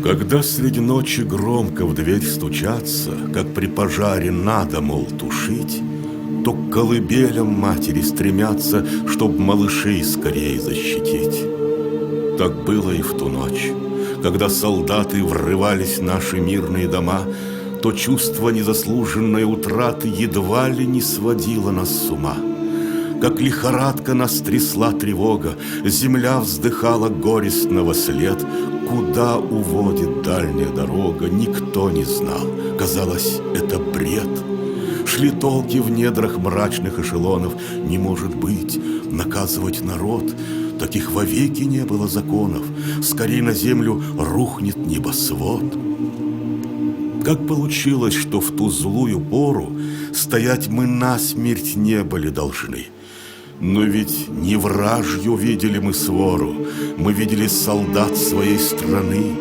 Когда среди ночи громко в дверь стучатся, как при пожаре надо, мол, тушить, то к колыбелям матери стремятся, чтоб малышей скорее защитить. Так было и в ту ночь, когда солдаты врывались в наши мирные дома, то чувство незаслуженной утраты едва ли не сводило нас с ума. Как лихорадка нас трясла тревога, земля вздыхала горестно во след. Куда уводит дальняя дорога, никто не знал. Казалось, это бред. Шли толки в недрах мрачных эшелонов. Не может быть, наказывать народ. Таких вовеки не было законов. Скорей на землю рухнет небосвод. Как получилось, что в ту злую пору стоять мы насмерть не были должны? Но ведь не вражью видели мы свору, мы видели солдат своей страны.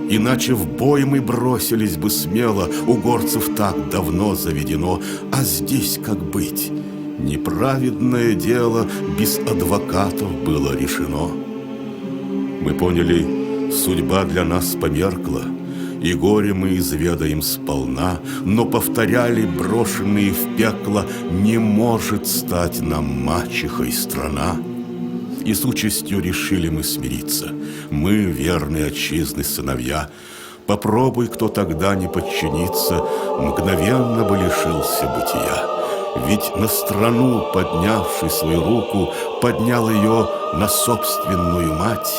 Иначе в бой мы бросились бы смело, у горцев так давно заведено. А здесь как быть? Неправедное дело без адвокатов было решено. Мы поняли, судьба для нас померкла, и горе мы изведаем сполна, но повторяли брошенные в пекло: не может стать нам мачехой страна. И с участью решили мы смириться, мы, верные отчизны сыновья. Попробуй кто тогда не подчиниться, мгновенно бы лишился бытия. Ведь на страну, поднявший свою руку, поднял ее на собственную мать.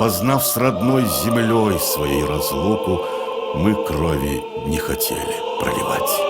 Познав с родной землей своей разлуку, мы крови не хотели проливать.